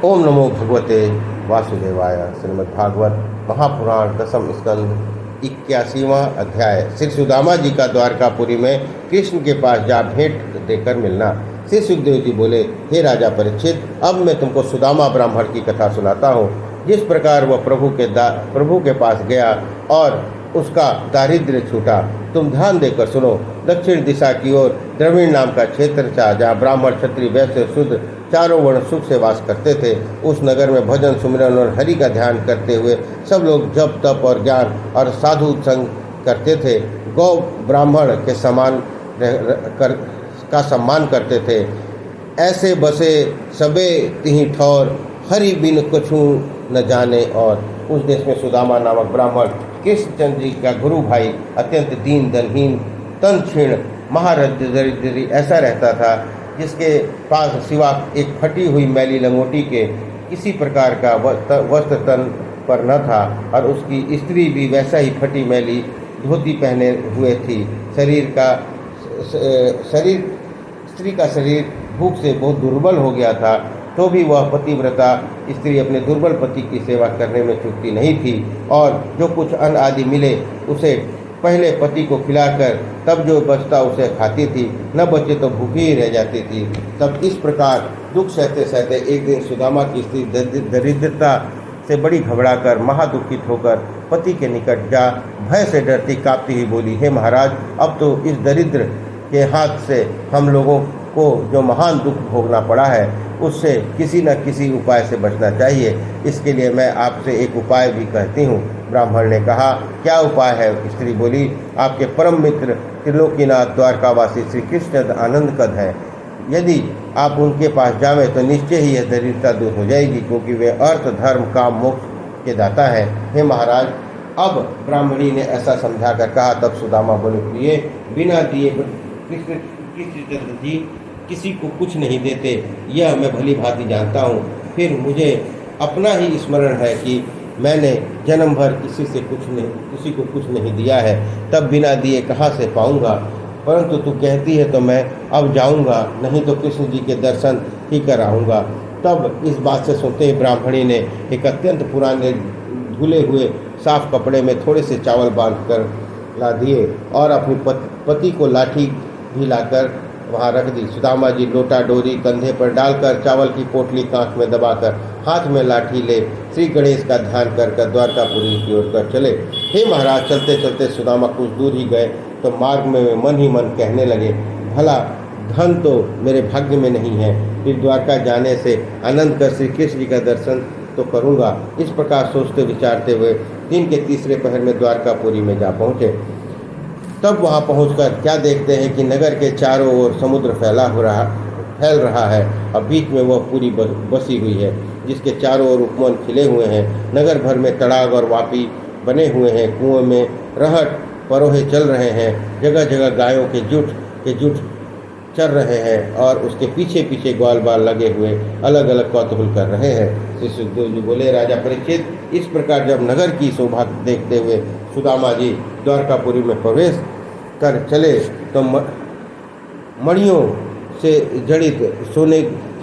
ओम नमो भगवते वासुदेवाय। श्रीमद्भागवत महापुराण दसम स्कंद 81वां अध्याय। श्री सुदामा जी का द्वारकापुरी में कृष्ण के पास जा भेंट देकर मिलना। श्री सुखदेव जी बोले, हे राजा परीक्षित, अब मैं तुमको सुदामा ब्राह्मण की कथा सुनाता हूँ। जिस प्रकार वह प्रभु के पास गया और उसका दारिद्र्य छूटा, तुम ध्यान देकर सुनो। दक्षिण दिशा की ओर द्रविड़ नाम का क्षेत्र था, जहाँ ब्राह्मण, क्षत्रिय, वैश्य, शूद्र चारों वर्ण सुख से वास करते थे। उस नगर में भजन, सुमिरन और हरि का ध्यान करते हुए सब लोग जप, तप और ज्ञान और साधु संग करते थे। गौ ब्राह्मण के समान का सम्मान करते थे। ऐसे बसे सबे तिहि ठौर, हरि बिन कछु न जाने। और उस देश में सुदामा नामक ब्राह्मण कृष्णचंद्र जी का गुरु भाई अत्यंत दीन, धनहीन, तन क्षीण, महादरिद्री ऐसा रहता था, जिसके पास सिवा एक फटी हुई मैली लंगोटी के किसी प्रकार का वस्त्र तन पर न था, और उसकी स्त्री भी वैसा ही फटी मैली धोती पहने हुए थी। स्त्री का शरीर भूख से बहुत दुर्बल हो गया था, तो भी वह पतिव्रता स्त्री अपने दुर्बल पति की सेवा करने में चूकती नहीं थी, और जो कुछ अन्न आदि मिले उसे पहले पति को खिलाकर तब जो बचता उसे खाती थी, न बचे तो भूखी ही रह जाती थी। तब इस प्रकार दुख सहते सहते एक दिन सुदामा की स्त्री दरिद्रता से बड़ी घबराकर महादुखित होकर पति के निकट जा भय से डरती कांपती ही बोली, हे महाराज, अब तो इस दरिद्र के हाथ से हम लोगों को जो महान दुख भोगना पड़ा है, उससे किसी न किसी उपाय से बचना चाहिए। इसके लिए मैं आपसे एक उपाय भी कहती हूँ। ब्राह्मण ने कहा, क्या उपाय है? स्त्री बोली, आपके परम मित्र त्रिलोकीनाथ द्वारकावासी श्री कृष्ण आनंद कद है। यदि आप उनके पास जावें तो निश्चय ही यह दरिद्रता दूर हो जाएगी, क्योंकि वे अर्थ, धर्म, काम, मोक्ष के दाता है। हे महाराज, अब ब्राह्मणी ने ऐसा समझा कर कहा। तब सुदामा बोले, प्रिय, बिना दिए कृष्णचंद्र जी किसी को कुछ नहीं देते, यह मैं भली भांति जानता हूँ। फिर मुझे अपना ही स्मरण है कि मैंने जन्म भर किसी को कुछ नहीं दिया है, तब बिना दिए कहाँ से पाऊँगा? परंतु तू कहती है तो मैं अब जाऊँगा, नहीं तो कृष्ण जी के दर्शन ही कर आऊँगा। तब इस बात से सुनते ही ब्राह्मणी ने एक अत्यंत पुराने धुले हुए साफ कपड़े में थोड़े से चावल बांध कर ला दिए और अपनी पति को लाठी भी लाकर वहाँ रख दी। सुदामा जी लोटा डोरी कंधे पर डालकर चावल की पोटली कांख में दबाकर हाथ में लाठी ले श्री गणेश का ध्यान कर द्वारकापुरी की ओर कर चले। हे महाराज, चलते चलते सुदामा कुछ दूर ही गए तो मार्ग में मन ही मन कहने लगे, भला धन तो मेरे भाग्य में नहीं है, फिर द्वारका जाने से आनंद कर श्री कृष्ण जी का दर्शन तो करूँगा। इस प्रकार सोचते विचारते हुए दिन के तीसरे पहर में द्वारकापुरी में जा पहुँचे। तब वहाँ पहुंचकर क्या देखते हैं कि नगर के चारों ओर समुद्र फैल रहा है, और बीच में वह पूरी बसी हुई है, जिसके चारों ओर उपवन खिले हुए हैं। नगर भर में तड़ाग और वापी बने हुए हैं, कुओं में रहट परोहे चल रहे हैं, जगह जगह गायों के जुट चल रहे हैं, और उसके पीछे पीछे ग्वाल बाल लगे हुए अलग अलग कौतूहल कर रहे हैं। श्री सुखदेव जी बोले, राजा परीक्षित, इस प्रकार जब नगर की शोभा देखते हुए सुदामा जी द्वारकापुरी में प्रवेश कर चले तो मणियों से जड़ित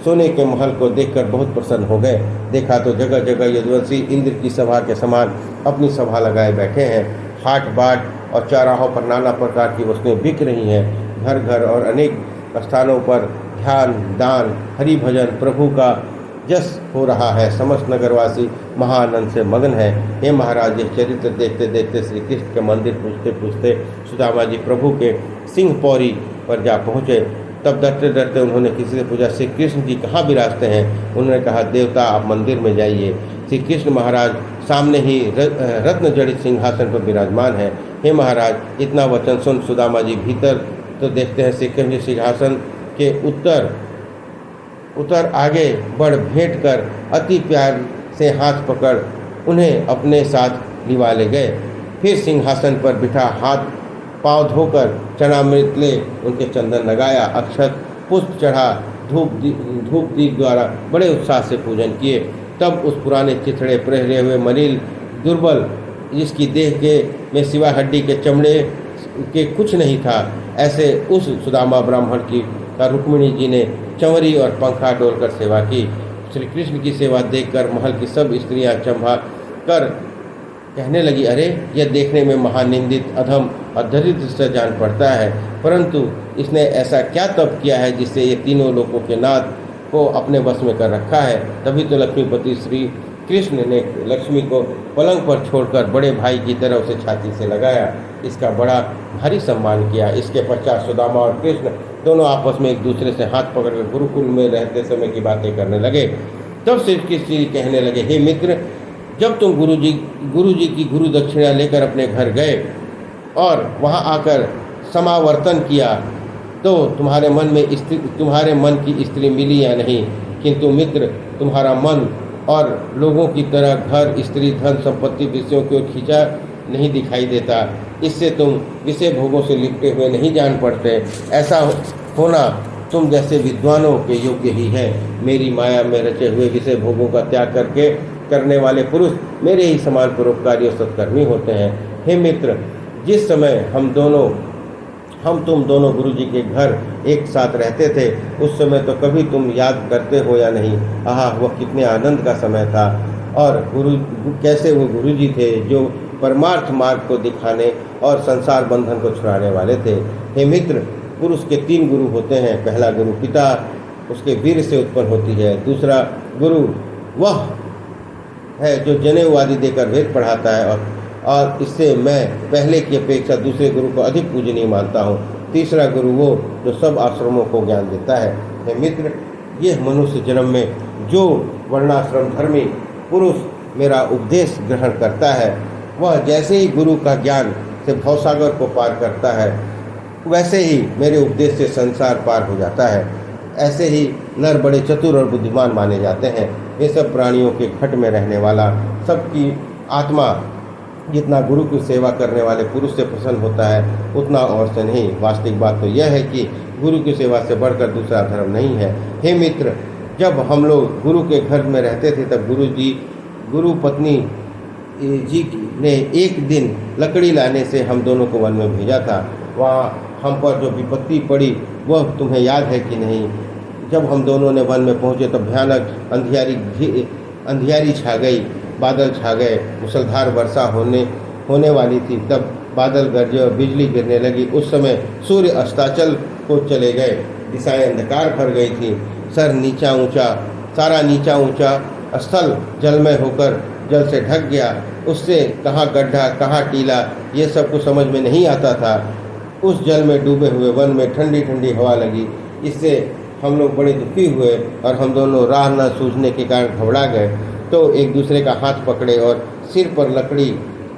सोने के महल को देखकर बहुत प्रसन्न हो गए। देखा तो जगह जगह यदुवंशी इंद्र की सभा के समान अपनी सभा लगाए बैठे हैं। हाट बाट और चौराहों पर नाना प्रकार की वस्तुएं बिक रही हैं। घर घर और अनेक स्थानों पर ध्यान, दान, हरि भजन, प्रभु का जस हो रहा है। समस्त नगरवासी महाआनंद से मगन है। हे महाराज, ये चरित्र देखते देखते श्री कृष्ण के मंदिर पूछते पूछते सुदामा जी प्रभु के सिंह पौरी पर जा पहुँचे। तब डरते डरते उन्होंने किसी से पूछा, श्री कृष्ण जी कहाँ विराजते हैं? उन्होंने कहा, देवता, आप मंदिर में जाइए। श्री कृष्ण महाराज सामने ही रत्न जड़ित सिंहासन पर विराजमान है। हे महाराज, इतना वचन सुन सुदामा जी भीतर तो देखते हैं श्री कृष्ण जी सिंहासन के उतर आगे बढ़ भेंट कर अति प्यार से हाथ पकड़ उन्हें अपने साथ लिवा ले गए। फिर सिंहासन पर बिठा हाथ पांव धोकर चरणामृत ले उनके चंदन लगाया, अक्षत पुष्प चढ़ा, धूप दीप द्वारा बड़े उत्साह से पूजन किए। तब उस पुराने चिथड़े प्रहरे हुए मरील दुर्बल, जिसकी देह के में सिवा हड्डी के चमड़े के कुछ नहीं था, ऐसे उस सुदामा ब्राह्मण की रुक्मिणी जी ने चंवरी और पंखा डोलकर सेवा की। श्री कृष्ण की सेवा देखकर महल की सब स्त्रियां चंभा कर कहने लगी, अरे यह देखने में महानिंदित अधम और दरिद्र से जान पड़ता है, परंतु इसने ऐसा क्या तप किया है जिससे ये तीनों लोगों के नाथ को अपने वश में कर रखा है। तभी तो लक्ष्मीपति श्री कृष्ण ने लक्ष्मी को पलंग पर छोड़कर बड़े भाई की तरह उसे छाती से लगाया, इसका बड़ा भारी सम्मान किया। इसके पश्चात सुदामा और कृष्ण दोनों आपस में एक दूसरे से हाथ पकड़कर गुरुकुल में रहते समय की बातें करने लगे। तब श्री कृष्ण कहने लगे, हे मित्र, जब तुम गुरु जी की गुरु दक्षिणा लेकर अपने घर गए और वहां आकर समावर्तन किया तो तुम्हारे मन की स्त्री मिली या नहीं, किंतु मित्र तुम्हारा मन और लोगों की तरह घर, स्त्री, धन, संपत्ति विषयों को खींचा नहीं दिखाई देता। इससे तुम विषय भोगों से लिपटे हुए नहीं जान पड़ते। ऐसा होना तुम जैसे विद्वानों के योग्य ही है। मेरी माया में रचे हुए विषय भोगों का त्याग करने वाले पुरुष मेरे ही समान परोपकारी और सत्कर्मी होते हैं। हे मित्र, जिस समय हम तुम दोनों गुरु जी के घर एक साथ रहते थे, उस समय तो कभी तुम याद करते हो या नहीं? आहा, वह कितने आनंद का समय था। और कैसे वो गुरु जी थे जो परमार्थ मार्ग को दिखाने और संसार बंधन को छुड़ाने वाले थे। हे मित्र, पुरुष के 3 गुरु होते हैं। पहला गुरु पिता, उसके वीर से उत्पन्न होती है। दूसरा गुरु वह है जो जनेऊ आदि देकर वेद पढ़ाता है, और इससे मैं पहले की अपेक्षा दूसरे गुरु को अधिक पूजनीय मानता हूँ। तीसरा गुरु वो जो सब आश्रमों को ज्ञान देता है। हे मित्र, यह मनुष्य जन्म में जो वर्णाश्रम धर्मी पुरुष मेरा उपदेश ग्रहण करता है, वह जैसे ही गुरु का ज्ञान से भवसागर को पार करता है, वैसे ही मेरे उपदेश से संसार पार हो जाता है। ऐसे ही नर बड़े चतुर और बुद्धिमान माने जाते हैं। ये सब प्राणियों के घट में रहने वाला, सबकी आत्मा जितना गुरु की सेवा करने वाले पुरुष से प्रसन्न होता है, उतना और से नहीं। वास्तविक बात तो यह है कि गुरु की सेवा से बढ़कर दूसरा धर्म नहीं है। हे मित्र, जब हम लोग गुरु के घर में रहते थे, तब गुरु पत्नी जी ने एक दिन लकड़ी लाने से हम दोनों को वन में भेजा था। वहाँ हम पर जो विपत्ति पड़ी वह तुम्हें याद है कि नहीं? जब हम दोनों ने वन में पहुँचे तब भयानक अंधियारी छा गई, बादल छा गए, मूसलाधार वर्षा होने वाली थी। तब बादल गरजे और बिजली गिरने लगी। उस समय सूर्य अस्ताचल को चले गए, दिशाएं अंधकार भर गई थी। सारा नीचा ऊंचा स्थल जलमय होकर जल से ढक गया। उससे कहाँ गड्ढा कहाँ टीला ये सब कुछ समझ में नहीं आता था। उस जल में डूबे हुए वन में ठंडी ठंडी हवा लगी। इससे हम लोग बड़े दुखी हुए और हम दोनों राह न सूझने के कारण घबरा गए। तो एक दूसरे का हाथ पकड़े और सिर पर लकड़ी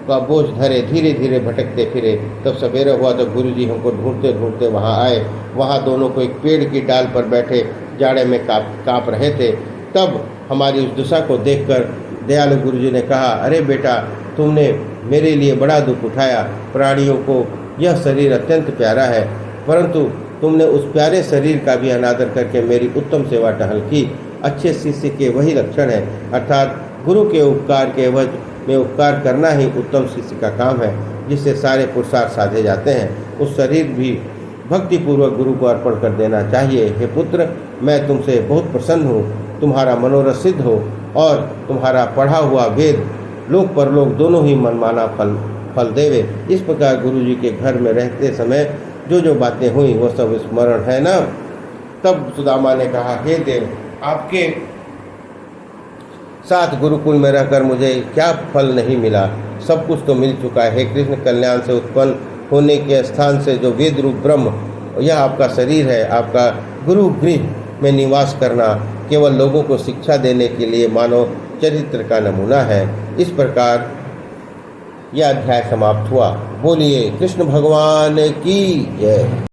का बोझ धरे धीरे धीरे भटकते फिरे। तब सवेरा हुआ तो गुरुजी हमको ढूंढते ढूंढते वहाँ आए। वहाँ दोनों को एक पेड़ की डाल पर बैठे जाड़े में काँप रहे थे। तब हमारी उस दशा को देखकर दयालु गुरुजी ने कहा, अरे बेटा, तुमने मेरे लिए बड़ा दुख उठाया। प्राणियों को यह शरीर अत्यंत प्यारा है, परंतु तुमने उस प्यारे शरीर का भी अनादर करके मेरी उत्तम सेवा टहल की। अच्छे शिष्य के वही लक्षण है, अर्थात गुरु के उपकार के एवज में उपकार करना ही उत्तम शिष्य का काम है, जिससे सारे पुरुषार्थ साधे जाते हैं। उस शरीर भी भक्तिपूर्वक गुरु को अर्पण कर देना चाहिए। हे पुत्र, मैं तुमसे बहुत प्रसन्न हूँ। तुम्हारा मनोरथ सिद्ध हो और तुम्हारा पढ़ा हुआ वेद लोक परलोक दोनों ही मनमाना फल देवे। इस प्रकार गुरु जी के घर में रहते समय जो बातें हुई वो सब स्मरण है ना। तब सुदामा ने कहा, हे देव, आपके साथ गुरुकुल में रहकर मुझे क्या फल नहीं मिला? सब कुछ तो मिल चुका है। हे कृष्ण, कल्याण से उत्पन्न होने के स्थान से जो वेद रूप ब्रह्म, यह आपका शरीर है। आपका गुरु गृह में निवास करना केवल लोगों को शिक्षा देने के लिए मानव चरित्र का नमूना है। इस प्रकार यह अध्याय समाप्त हुआ। बोलिए कृष्ण भगवान की जय।